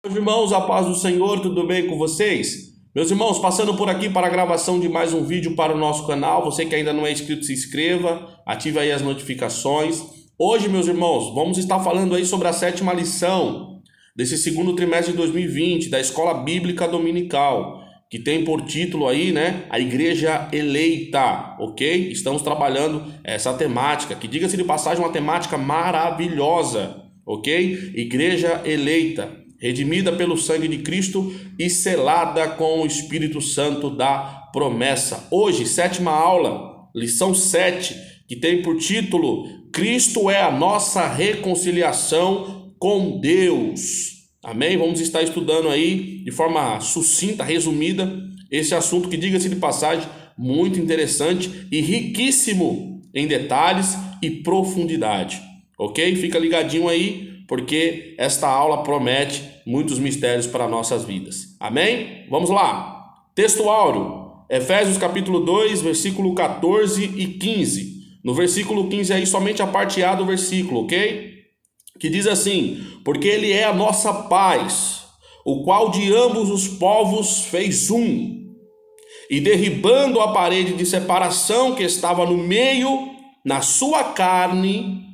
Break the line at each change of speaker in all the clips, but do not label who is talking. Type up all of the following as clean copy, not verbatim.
Meus irmãos, a paz do Senhor, tudo bem com vocês? Meus irmãos, passando por aqui para a gravação de mais um vídeo para o nosso canal. Você que ainda não é inscrito, se inscreva, ative aí as notificações. Hoje, meus irmãos, vamos estar falando aí sobre a sétima lição desse segundo trimestre de 2020 da Escola Bíblica Dominical, que tem por título aí, né, a Igreja Eleita, ok? Estamos trabalhando essa temática, que diga-se de passagem, uma temática maravilhosa, ok? Igreja Eleita, redimida pelo sangue de Cristo e selada com o Espírito Santo da promessa. Hoje, sétima aula, lição 7, que tem por título Cristo é a nossa reconciliação com Deus. Amém? Vamos estar estudando aí de forma sucinta, resumida, esse assunto que, diga-se de passagem, muito interessante e riquíssimo em detalhes e profundidade. Ok? Fica ligadinho aí, porque esta aula promete muitos mistérios para nossas vidas. Amém? Vamos lá. Texto áureo, Efésios capítulo 2, versículo 14 e 15. No versículo 15 aí, somente a parte A do versículo, ok? Que diz assim: porque ele é a nossa paz, o qual de ambos os povos fez um, e derribando a parede de separação que estava no meio, na sua carne,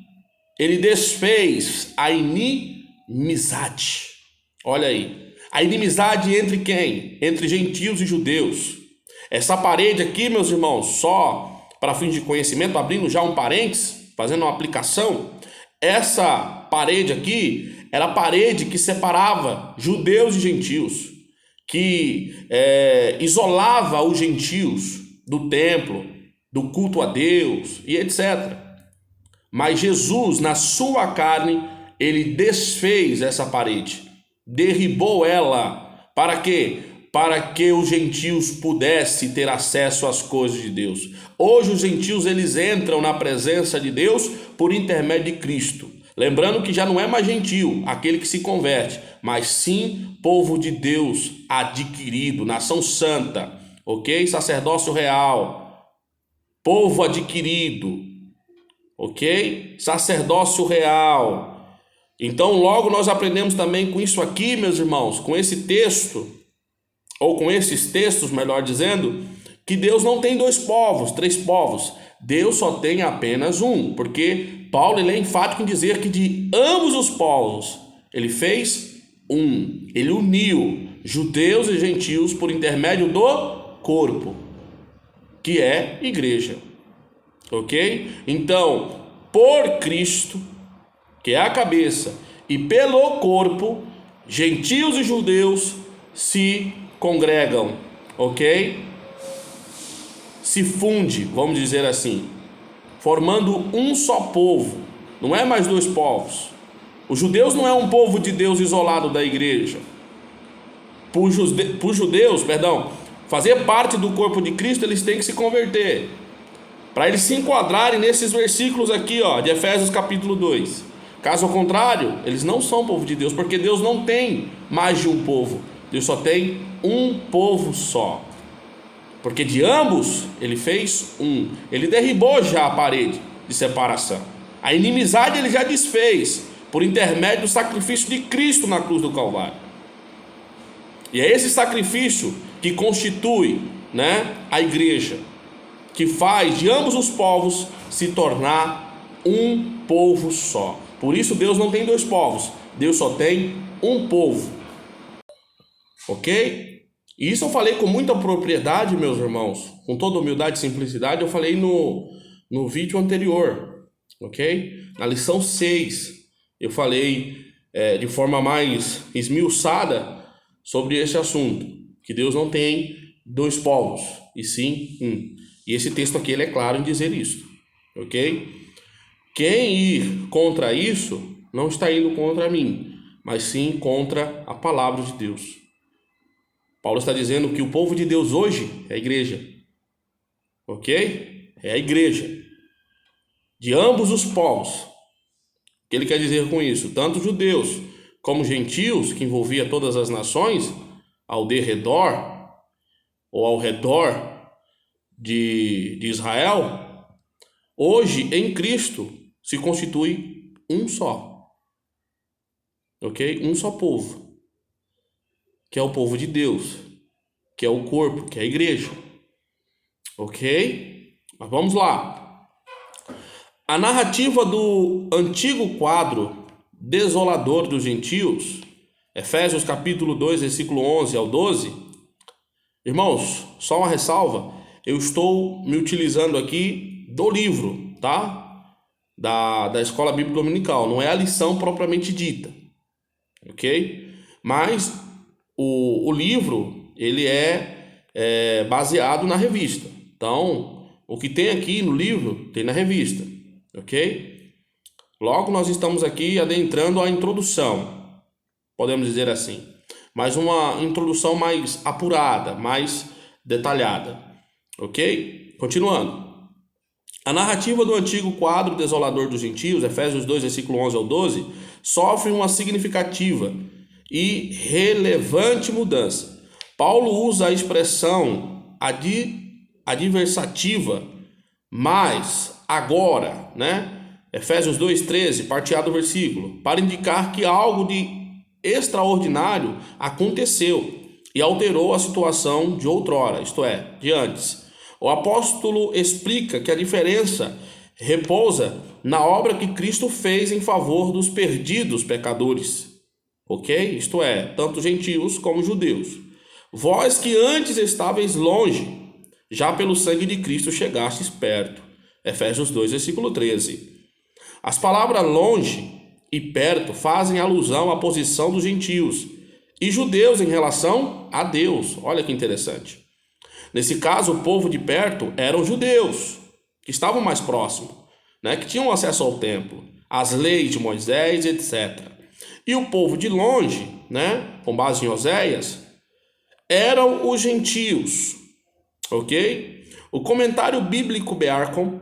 ele desfez a inimizade. Olha aí, a inimizade entre quem? Entre gentios e judeus. Essa parede aqui, meus irmãos, só para fins de conhecimento, abrindo já um parênteses, fazendo uma aplicação, essa parede aqui era a parede que separava judeus e gentios, que isolava os gentios do templo, do culto a Deus e etc. Mas Jesus, na sua carne, ele desfez essa parede, derribou ela. Para quê? Para que os gentios pudessem ter acesso às coisas de Deus. Hoje os gentios eles entram na presença de Deus por intermédio de Cristo. Lembrando que já não é mais gentio, aquele que se converte, mas sim povo de Deus adquirido, nação santa, ok? Sacerdócio real, povo adquirido, ok? Sacerdócio real. Então logo nós aprendemos também com isso aqui, meus irmãos, com esse texto, ou com esses textos, melhor dizendo, que Deus não tem dois povos, três povos. Deus só tem apenas um, porque Paulo ele é enfático em dizer que de ambos os povos ele fez um. Ele uniu judeus e gentios por intermédio do corpo, que é igreja. Ok? Então, por Cristo, que é a cabeça, e pelo corpo, gentios e judeus se congregam, ok? Se funde, vamos dizer assim, formando um só povo. Não é mais dois povos. Os judeus não é um povo de Deus isolado da igreja. Por judeus, fazer parte do corpo de Cristo, eles têm que se converter, para eles se enquadrarem nesses versículos aqui, ó, de Efésios capítulo 2. Caso contrário, eles não são povo de Deus, porque Deus não tem mais de um povo. Deus só tem um povo só. Porque de ambos ele fez um. Ele derribou já a parede de separação. A inimizade ele já desfez por intermédio do sacrifício de Cristo na cruz do Calvário. E é esse sacrifício que constitui, né, a igreja, que faz de ambos os povos se tornar um povo só. Por isso Deus não tem dois povos, Deus só tem um povo. Ok? E isso eu falei com muita propriedade, meus irmãos, com toda humildade e simplicidade, eu falei no vídeo anterior, ok? Na lição 6, eu falei de forma mais esmiuçada sobre esse assunto, que Deus não tem dois povos, e sim um. E esse texto aqui ele é claro em dizer isso, ok? Quem ir contra isso não está indo contra mim, mas sim contra a palavra de Deus. Paulo está dizendo que o povo de Deus hoje é a igreja, ok? É a igreja de ambos os povos. O que ele quer dizer com isso? Tanto judeus como gentios, que envolvia todas as nações ao derredor ou ao redor de Israel, hoje em Cristo se constitui um só, ok? Um só povo. que é o povo de Deus, que é o corpo, que é a igreja. Ok? Mas vamos lá. A narrativa do antigo quadro desolador dos gentios, Efésios capítulo 2, versículo 11 ao 12. Irmãos, só uma ressalva, eu estou me utilizando aqui do livro, tá? Da Escola Bíblica Dominical, não é a lição propriamente dita, ok? Mas o livro, ele é baseado na revista. Então, o que tem aqui no livro, tem na revista, ok? Logo, nós estamos aqui adentrando a introdução, podemos dizer assim. Mas uma introdução mais apurada, mais detalhada, ok? Continuando. A narrativa do antigo quadro desolador dos gentios, Efésios 2, versículo 11 ao 12, sofre uma significativa e relevante mudança. Paulo usa a expressão adversativa, mas agora, né? Efésios 2,13, parte A do versículo, para indicar que algo de extraordinário aconteceu e alterou a situação de outrora, isto é, de antes. O apóstolo explica que a diferença repousa na obra que Cristo fez em favor dos perdidos pecadores, ok? Isto é, tanto gentios como judeus. Vós que antes estáveis longe, já pelo sangue de Cristo chegastes perto. Efésios 2, versículo 13. As palavras longe e perto fazem alusão à posição dos gentios e judeus em relação a Deus. Olha que interessante. Nesse caso, o povo de perto eram judeus, que estavam mais próximos, né, que tinham acesso ao templo, às leis de Moisés, etc. E o povo de longe, né, com base em Oséias, eram os gentios, ok? O comentário bíblico Bearcom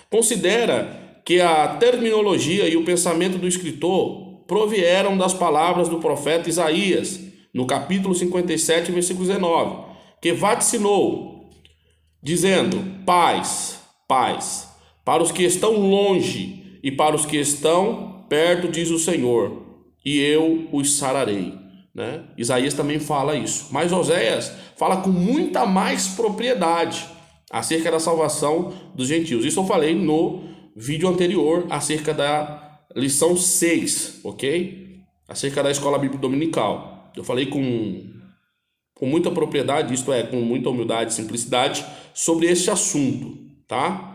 considera que a terminologia e o pensamento do escritor provieram das palavras do profeta Isaías, no capítulo 57, versículo 19, que vaticinou, dizendo: paz, paz, para os que estão longe e para os que estão perto, diz o Senhor, e eu os sararei. Né? Isaías também fala isso, mas Oséias fala com muita mais propriedade acerca da salvação dos gentios. Isso eu falei no vídeo anterior acerca da lição 6, ok? Acerca da Escola Bíblica Dominical. Eu falei com muita propriedade, isto é, com muita humildade e simplicidade, sobre esse assunto, tá?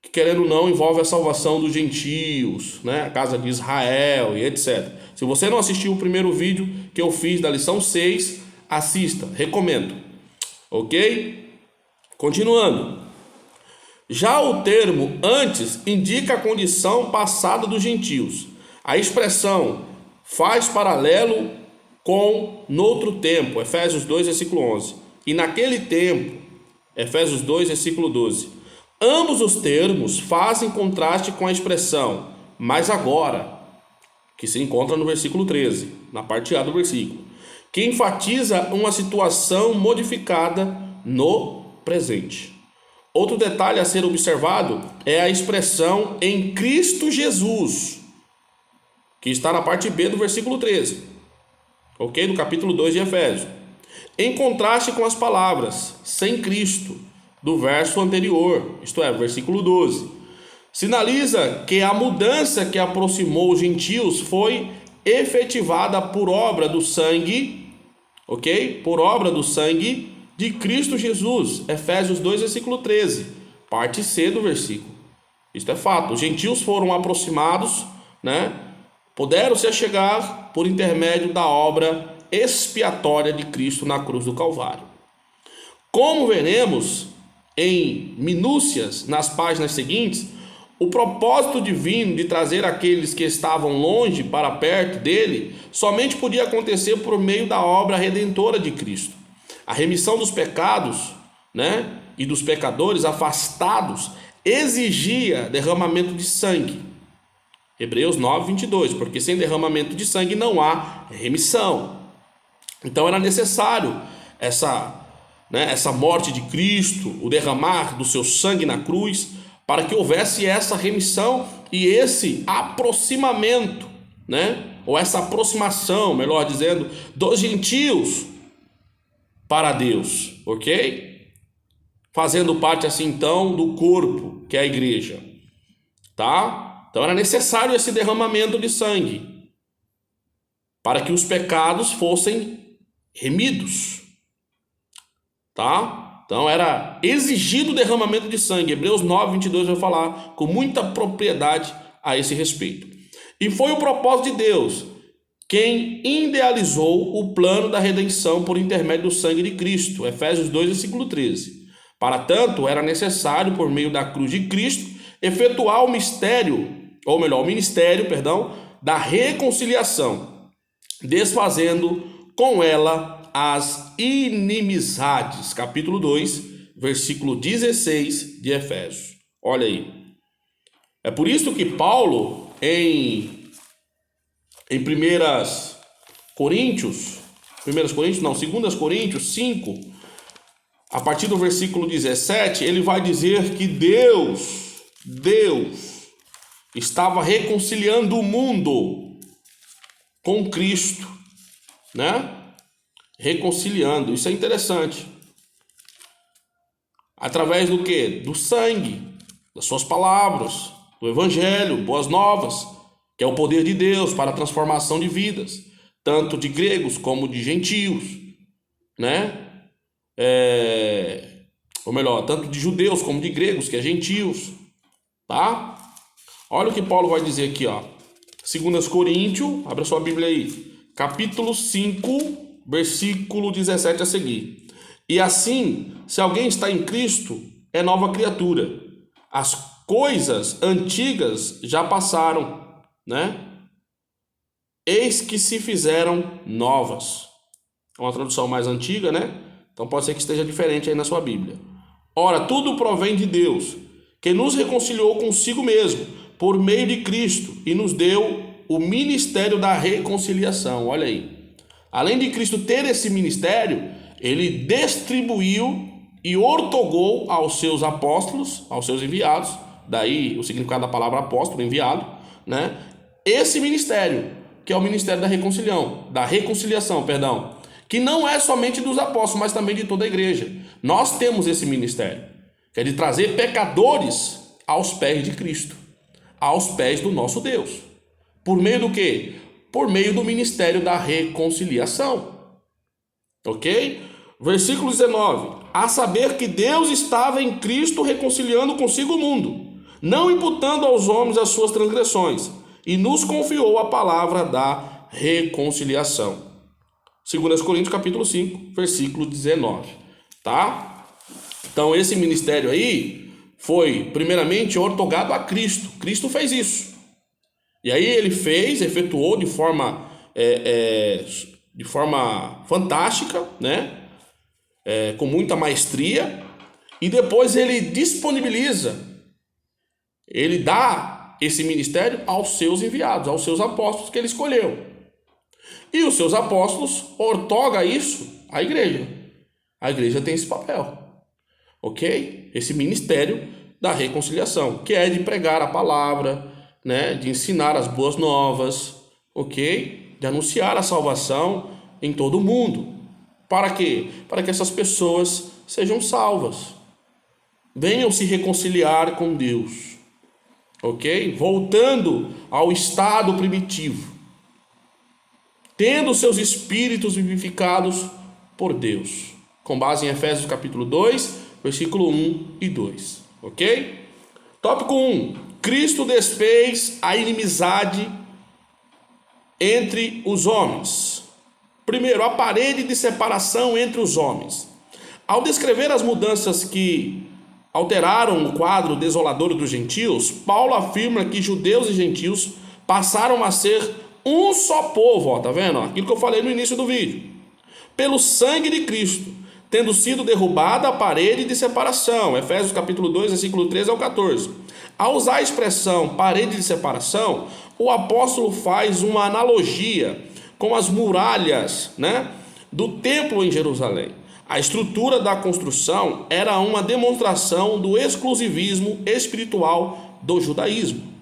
Que, querendo ou não, envolve a salvação dos gentios, né? A casa de Israel e etc. Se você não assistiu o primeiro vídeo que eu fiz da lição 6, assista, recomendo, ok? Continuando. Já o termo antes indica a condição passada dos gentios. A expressão faz paralelo com noutro tempo, Efésios 2, versículo 11. E naquele tempo, Efésios 2, versículo 12. Ambos os termos fazem contraste com a expressão mas agora, que se encontra no versículo 13, na parte A do versículo, que enfatiza uma situação modificada no presente. Outro detalhe a ser observado é a expressão em Cristo Jesus, que está na parte B do versículo 13. Ok? Do capítulo 2 de Efésios. Em contraste com as palavras sem Cristo, do verso anterior, isto é, versículo 12. Sinaliza que a mudança que aproximou os gentios foi efetivada por obra do sangue, ok? Por obra do sangue de Cristo Jesus. Efésios 2, versículo 13. Parte C do versículo. Isto é fato. Os gentios foram aproximados, né? Puderam se achegar por intermédio da obra expiatória de Cristo na cruz do Calvário. Como veremos em minúcias nas páginas seguintes, o propósito divino de trazer aqueles que estavam longe para perto dele somente podia acontecer por meio da obra redentora de Cristo. A remissão dos pecados, né, e dos pecadores afastados exigia derramamento de sangue. Hebreus 9, 22, porque sem derramamento de sangue não há remissão. Então era necessário essa morte de Cristo, o derramar do seu sangue na cruz, para que houvesse essa remissão e esse aproximamento, né, Ou essa aproximação, melhor dizendo, dos gentios para Deus, ok? Fazendo parte assim então do corpo, que é a igreja, tá? Então era necessário esse derramamento de sangue para que os pecados fossem remidos, tá? Então era exigido o derramamento de sangue. Hebreus 9, 22 vai falar com muita propriedade a esse respeito. E foi o propósito de Deus quem idealizou o plano da redenção por intermédio do sangue de Cristo. Efésios 2, versículo 13. Para tanto, era necessário, por meio da cruz de Cristo, efetuar o ministério, da reconciliação, desfazendo com ela as inimizades. Capítulo 2, versículo 16 de Efésios. Olha aí. É por isso que Paulo, em 2 Coríntios 5, a partir do versículo 17, ele vai dizer que Deus estava reconciliando o mundo com Cristo, né? Reconciliando, isso é interessante. Através do quê? Do sangue, das suas palavras, do evangelho, boas novas, que é o poder de Deus para a transformação de vidas, tanto de gregos como de gentios, né? Ou melhor, tanto de judeus como de gregos, que é gentios, tá? Olha o que Paulo vai dizer aqui, ó. 2 Coríntios, abre a sua Bíblia aí, capítulo 5, versículo 17 a seguir. E assim, se alguém está em Cristo, é nova criatura. As coisas antigas já passaram, né? Eis que se fizeram novas. É uma tradução mais antiga, né? Então pode ser que esteja diferente aí na sua Bíblia. Ora, tudo provém de Deus, que nos reconciliou consigo mesmo, por meio de Cristo, e nos deu o ministério da reconciliação. Olha aí. Além de Cristo ter esse ministério, ele distribuiu e ortogou aos seus apóstolos, aos seus enviados, daí o significado da palavra apóstolo, enviado, né? Esse ministério, que é o ministério da reconciliação, que não é somente dos apóstolos, mas também de toda a igreja. Nós temos esse ministério, que é de trazer pecadores aos pés de Cristo, aos pés do nosso Deus. Por meio do quê? Por meio do ministério da reconciliação. Ok? Versículo 19. A saber que Deus estava em Cristo reconciliando consigo o mundo, não imputando aos homens as suas transgressões, e nos confiou a palavra da reconciliação. 2 Coríntios capítulo 5, versículo 19, tá? Então esse ministério aí foi primeiramente ortogado a Cristo. Cristo fez isso. E aí ele efetuou de forma fantástica, né? Com muita maestria, e depois ele disponibiliza, ele dá esse ministério aos seus enviados, aos seus apóstolos que ele escolheu. E os seus apóstolos ortoga isso à igreja. A igreja tem esse papel, ok? Esse ministério da reconciliação, que é de pregar a palavra, né? De ensinar as boas novas, ok? De anunciar a salvação em todo o mundo. Para quê? Para que essas pessoas sejam salvas, venham se reconciliar com Deus, ok? Voltando ao estado primitivo, tendo seus espíritos vivificados por Deus, com base em Efésios capítulo 2, versículo 1 e 2, ok? Tópico 1. Cristo desfez a inimizade entre os homens. Primeiro, a parede de separação entre os homens. Ao descrever as mudanças que alteraram o quadro desolador dos gentios, Paulo afirma que judeus e gentios passaram a ser um só povo, ó, tá vendo? Aquilo que eu falei no início do vídeo. Pelo sangue de Cristo, tendo sido derrubada a parede de separação. Efésios capítulo 2, versículo 13 ao 14. Ao usar a expressão parede de separação, o apóstolo faz uma analogia com as muralhas, né, do templo em Jerusalém. A estrutura da construção era uma demonstração do exclusivismo espiritual do judaísmo.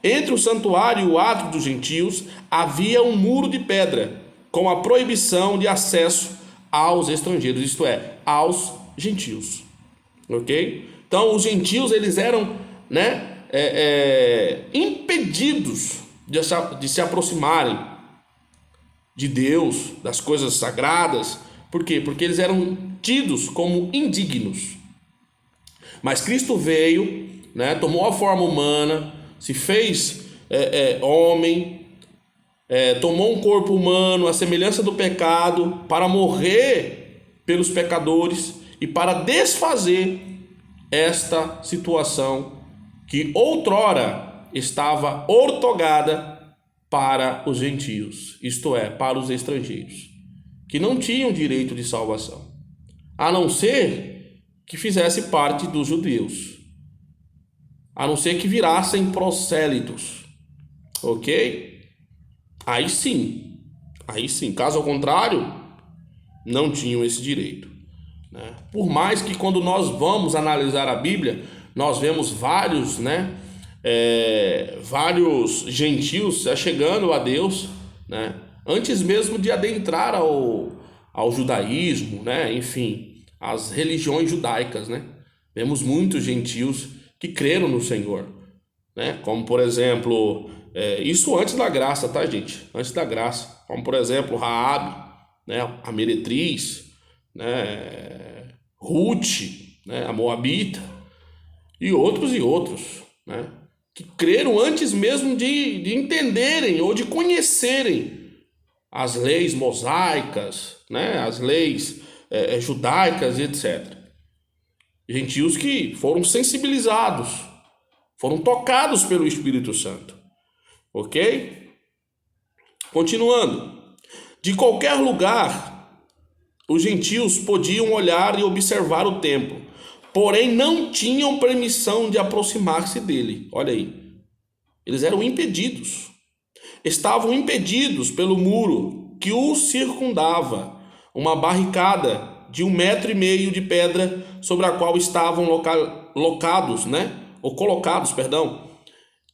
Entre o santuário e o átrio dos gentios havia um muro de pedra, com a proibição de acesso aos estrangeiros, isto é, aos gentios. Ok? Então, os gentios, eles eram, né, impedidos de se aproximarem de Deus, das coisas sagradas. Por quê? Porque eles eram tidos como indignos. Mas Cristo veio, né, tomou a forma humana, se fez homem, tomou um corpo humano, a semelhança do pecado, para morrer pelos pecadores e para desfazer esta situação que outrora estava ortogada para os gentios, isto é, para os estrangeiros, que não tinham direito de salvação, a não ser que fizesse parte dos judeus, a não ser que virassem prosélitos, ok? Aí sim, caso ao contrário, não tinham esse direito, né? Por mais que quando nós vamos analisar a Bíblia, nós vemos vários, né, vários gentios chegando a Deus, né, antes mesmo de adentrar ao judaísmo, né, enfim, as religiões judaicas, né? Vemos muitos gentios que creram no Senhor, né? Como por exemplo, isso antes da graça, tá, gente? Antes da graça, como por exemplo Raabe, né, a meretriz, né, Ruth, né, a moabita, e outros, né, que creram antes mesmo de entenderem ou de conhecerem as leis mosaicas, né, as leis judaicas e etc. Gentios que foram sensibilizados, foram tocados pelo Espírito Santo, ok? Continuando, de qualquer lugar, os gentios podiam olhar e observar o templo, porém não tinham permissão de aproximar-se dele. Olha aí, eles eram impedidos, estavam impedidos pelo muro que os circundava, uma barricada de 1,5 metro de pedra sobre a qual estavam colocados,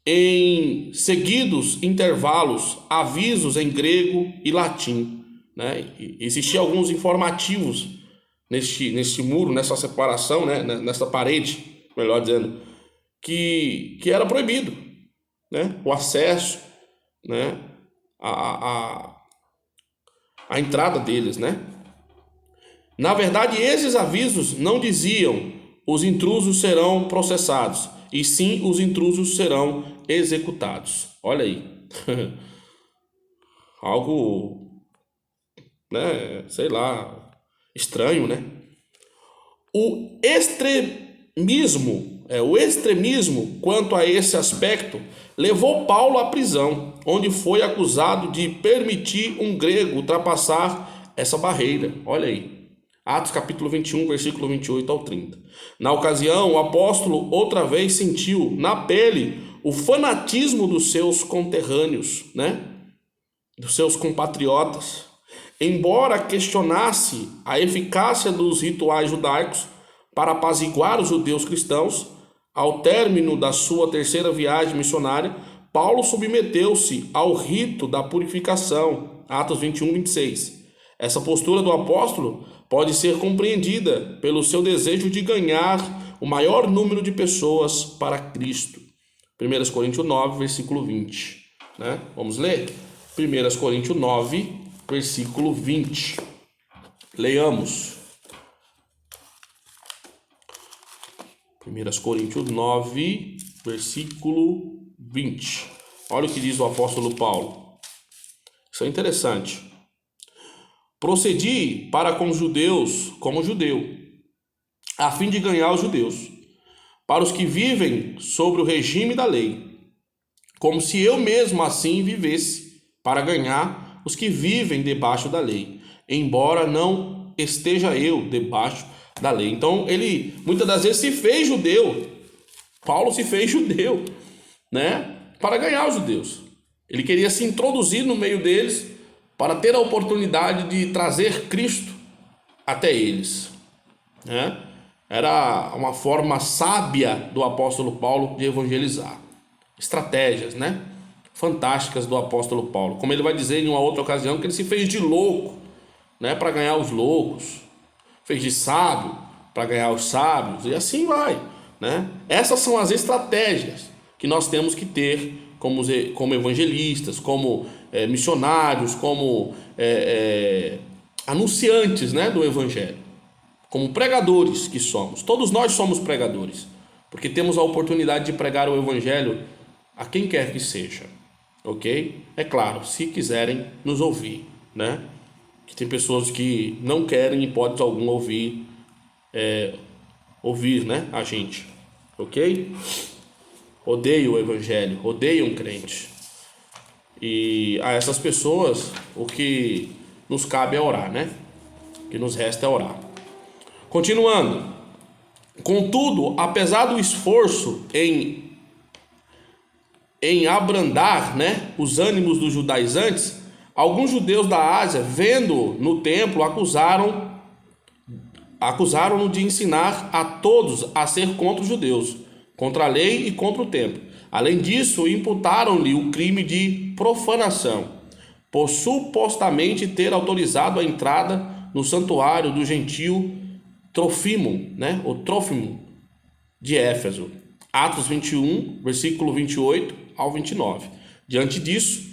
em seguidos intervalos, avisos em grego e latim, né? Existiam alguns informativos neste muro, nessa separação, né? Nessa parede, melhor dizendo, que era proibido, né? O acesso, né? A entrada deles, né? Na verdade, esses avisos não diziam os intrusos serão processados, e sim os intrusos serão executados. Olha aí. Algo, né, sei lá, estranho, né? O extremismo quanto a esse aspecto levou Paulo à prisão, onde foi acusado de permitir um grego ultrapassar essa barreira. Olha aí. Atos capítulo 21, versículo 28 ao 30. Na ocasião, o apóstolo outra vez sentiu na pele o fanatismo dos seus conterrâneos, né? Dos seus compatriotas. Embora questionasse a eficácia dos rituais judaicos para apaziguar os judeus cristãos, ao término da sua terceira viagem missionária, Paulo submeteu-se ao rito da purificação. Atos 21, 26. Essa postura do apóstolo pode ser compreendida pelo seu desejo de ganhar o maior número de pessoas para Cristo. 1 Coríntios 9, versículo 20. Né? Vamos ler? 1 Coríntios 9, versículo 20. Leiamos. 1 Coríntios 9, versículo 20. Olha o que diz o apóstolo Paulo. Isso é interessante. Procedi para com os judeus como judeu, a fim de ganhar os judeus, para os que vivem sobre o regime da lei, como se eu mesmo assim vivesse, para ganhar os que vivem debaixo da lei, embora não esteja eu debaixo da lei. Então ele muitas das vezes se fez judeu. Paulo se fez judeu, né, para ganhar os judeus. Ele queria se introduzir no meio deles para ter a oportunidade de trazer Cristo até eles, né? Era uma forma sábia do apóstolo Paulo de evangelizar. estratégias, né, fantásticas do apóstolo Paulo. Como ele vai dizer em uma outra ocasião, que ele se fez de louco, né, para ganhar os loucos, fez de sábio para ganhar os sábios, e assim vai, né? Essas são as estratégias que nós temos que ter como evangelistas, como missionários, como anunciantes, né, do evangelho, como pregadores que somos. Todos nós somos pregadores, porque temos a oportunidade de pregar o evangelho a quem quer que seja, ok? É claro, se quiserem nos ouvir, né? Que tem pessoas que não querem, em hipótese alguma, ouvir, né, a gente, ok? Odeiam o evangelho, odeiam crente. E a essas pessoas, o que nos cabe é orar, né? O que nos resta é orar. Continuando. Contudo, apesar do esforço em abrandar, né, os ânimos dos judaizantes, alguns judeus da Ásia, vendo no templo, acusaram-no de ensinar a todos a ser contra os judeus, contra a lei e contra o templo. Além disso, imputaram-lhe o crime de profanação, por supostamente ter autorizado a entrada no santuário do gentio Trófimo, né, o Trófimo de Éfeso. Atos 21, versículo 28 ao 29. Diante disso,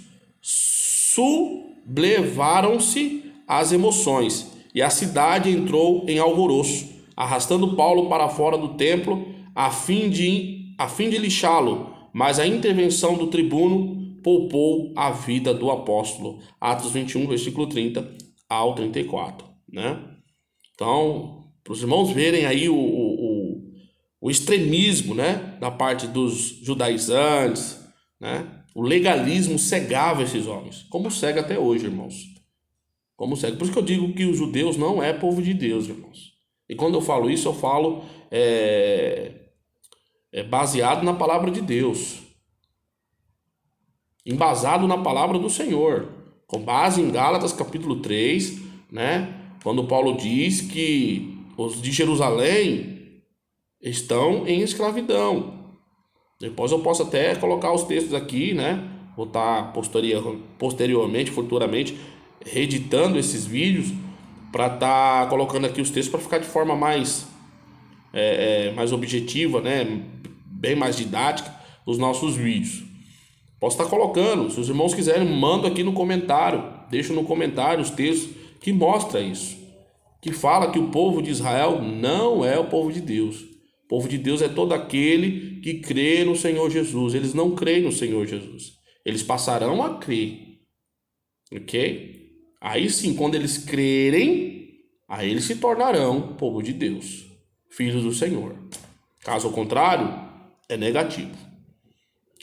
sublevaram-se as emoções e a cidade entrou em alvoroço, arrastando Paulo para fora do templo a fim de lixá-lo, mas a intervenção do tribuno poupou a vida do apóstolo. Atos 21, versículo 30 ao 34, né? Então, para os irmãos verem aí o extremismo, né, da parte dos judaizantes, né? O legalismo cegava esses homens, como cega até hoje, irmãos. Como cega. Por isso que eu digo que os judeus não é povo de Deus, irmãos. E quando eu falo isso, eu falo baseado na palavra de Deus, embasado na palavra do Senhor, com base em Gálatas capítulo 3, né, quando Paulo diz que os de Jerusalém estão em escravidão. Depois eu posso até colocar os textos aqui, né, vou estar posteriormente, futuramente, reeditando esses vídeos para estar colocando aqui os textos para ficar de forma mais objetiva, né, bem mais didática, os nossos vídeos. Posso estar colocando, se os irmãos quiserem, mando aqui no comentário, deixo no comentário os textos que mostra isso, que fala que o povo de Israel não é o povo de Deus. O povo de Deus é todo aquele que crê no Senhor Jesus. Eles não creem no Senhor Jesus, eles passarão a crer, ok? Aí sim, quando eles crerem, aí eles se tornarão povo de Deus, filhos do Senhor. Caso contrário, é negativo,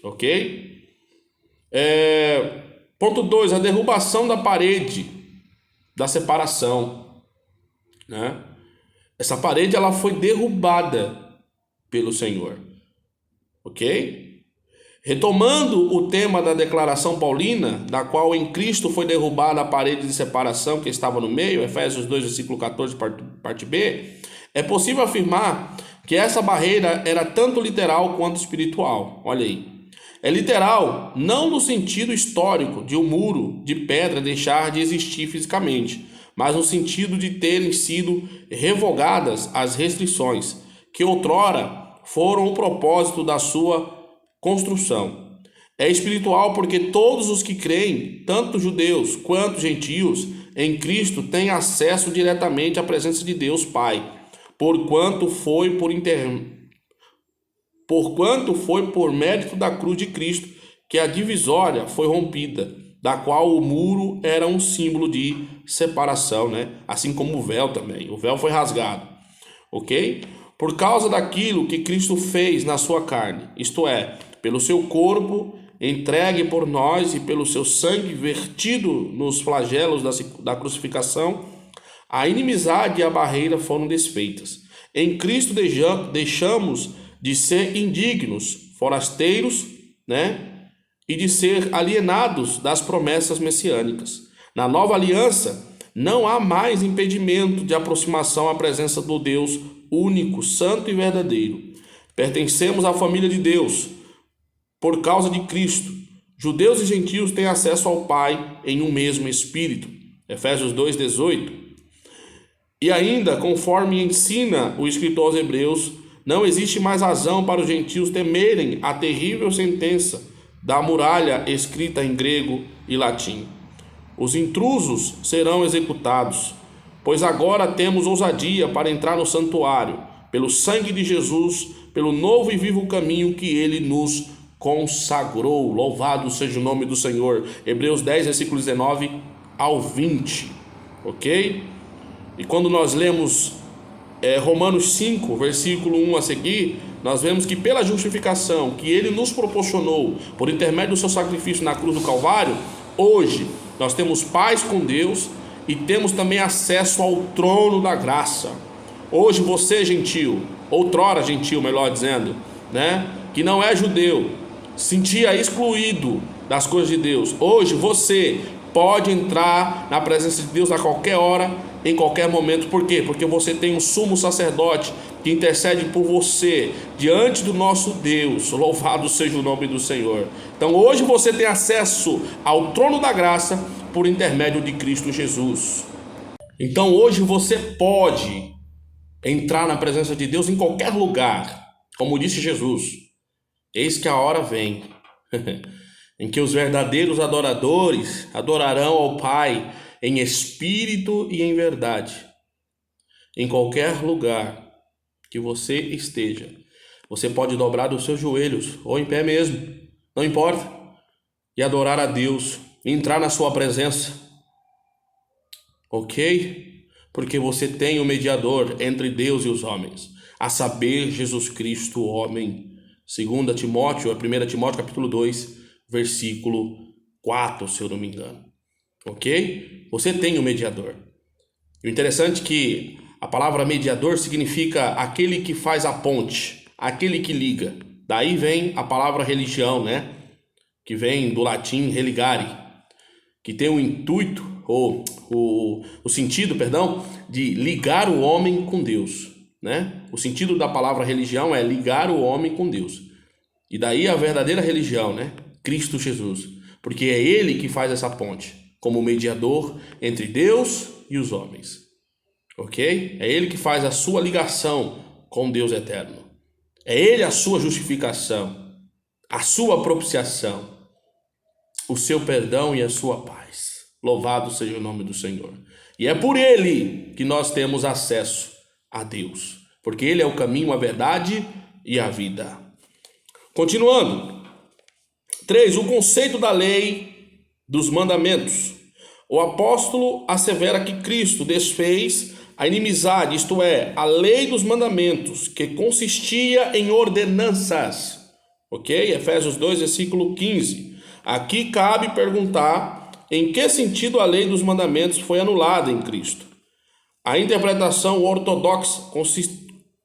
ok? Ponto 2, a derrubação da parede da separação, né? Essa parede ela foi derrubada pelo Senhor, ok? Retomando o tema da declaração paulina, da qual em Cristo foi derrubada a parede de separação que estava no meio, Efésios 2, versículo 14, parte B, é possível afirmar que essa barreira era tanto literal quanto espiritual. Olha aí. É literal, não no sentido histórico de um muro de pedra deixar de existir fisicamente, mas no sentido de terem sido revogadas as restrições que outrora foram o propósito da sua construção. É espiritual porque todos os que creem, tanto judeus quanto gentios, em Cristo têm acesso diretamente à presença de Deus Pai, porquanto foi por mérito da cruz de Cristo que a divisória foi rompida, da qual o muro era um símbolo de separação, né? Assim como o véu também. O véu foi rasgado, ok? Por causa daquilo que Cristo fez na sua carne, isto é, pelo seu corpo entregue por nós e pelo seu sangue vertido nos flagelos da crucificação, a inimizade e a barreira foram desfeitas. Em Cristo deixamos de ser indignos, forasteiros, né? E de ser alienados das promessas messiânicas. Na nova aliança, não há mais impedimento de aproximação à presença do Deus único, santo e verdadeiro. Pertencemos à família de Deus, por causa de Cristo. Judeus e gentios têm acesso ao Pai em um mesmo Espírito. Efésios 2,18. E ainda, conforme ensina o escritor aos Hebreus, não existe mais razão para os gentios temerem a terrível sentença da muralha escrita em grego e latim. Os intrusos serão executados, pois agora temos ousadia para entrar no santuário, pelo sangue de Jesus, pelo novo e vivo caminho que ele nos consagrou. Louvado seja o nome do Senhor. Hebreus 10, versículos 19 ao 20. Ok? E quando nós lemos Romanos 5, versículo 1 a seguir, nós vemos que pela justificação que ele nos proporcionou por intermédio do seu sacrifício na cruz do Calvário, hoje nós temos paz com Deus e temos também acesso ao trono da graça. Hoje você, gentil, outrora gentil, melhor dizendo, né, que não é judeu, sentia excluído das coisas de Deus, hoje você pode entrar na presença de Deus a qualquer hora, em qualquer momento. Por quê? Porque você tem um sumo sacerdote que intercede por você diante do nosso Deus. Louvado seja o nome do Senhor. Então hoje você tem acesso ao trono da graça por intermédio de Cristo Jesus. Então hoje você pode entrar na presença de Deus em qualquer lugar, como disse Jesus. Eis que a hora vem em que os verdadeiros adoradores adorarão ao Pai em espírito e em verdade. Em qualquer lugar que você esteja, você pode dobrar os seus joelhos, ou em pé mesmo, não importa, e adorar a Deus, entrar na sua presença, ok? Porque você tem o mediador entre Deus e os homens, a saber, Jesus Cristo, o homem. 2 Timóteo, 1 Timóteo capítulo 2, versículo 4, se eu não me engano. Ok? Você tem o mediador. O interessante é que a palavra mediador significa aquele que faz a ponte, aquele que liga. Daí vem a palavra religião, né? Que vem do latim religare, que tem o intuito, ou o sentido, perdão, de ligar o homem com Deus, né? O sentido da palavra religião é ligar o homem com Deus. E daí a verdadeira religião, né? Cristo Jesus, porque é ele que faz essa ponte, como mediador entre Deus e os homens, ok? É ele que faz a sua ligação com Deus eterno, é ele a sua justificação, a sua propiciação, o seu perdão e a sua paz. Louvado seja o nome do Senhor. E é por ele que nós temos acesso a Deus, porque ele é o caminho, a verdade e a vida. Continuando. 3. O conceito da lei dos mandamentos. O apóstolo assevera que Cristo desfez a inimizade, isto é, a lei dos mandamentos, que consistia em ordenanças. Ok? Efésios 2, versículo 15. Aqui cabe perguntar em que sentido a lei dos mandamentos foi anulada em Cristo. A interpretação ortodoxa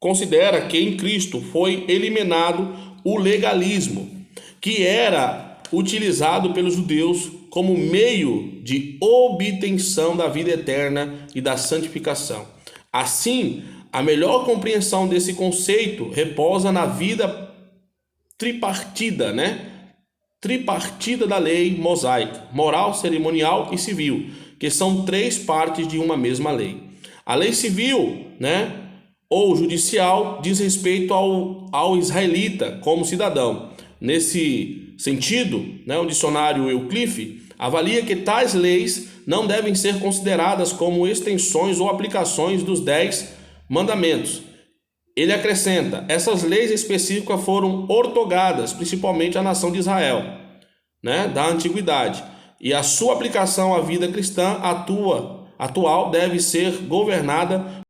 considera que em Cristo foi eliminado o legalismo, que era utilizado pelos judeus como meio de obtenção da vida eterna e da santificação. Assim, a melhor compreensão desse conceito repousa na vida tripartida, tripartida da lei mosaica, moral, cerimonial e civil, que são 3 partes de uma mesma lei. A lei civil, ou judicial, diz respeito ao israelita como cidadão. Nesse sentido, o dicionário Wycliffe avalia que tais leis não devem ser consideradas como extensões ou aplicações dos 10 mandamentos. Ele acrescenta: essas leis específicas foram ortogadas principalmente à nação de Israel, da antiguidade, e a sua aplicação à vida cristã atual deve ser governada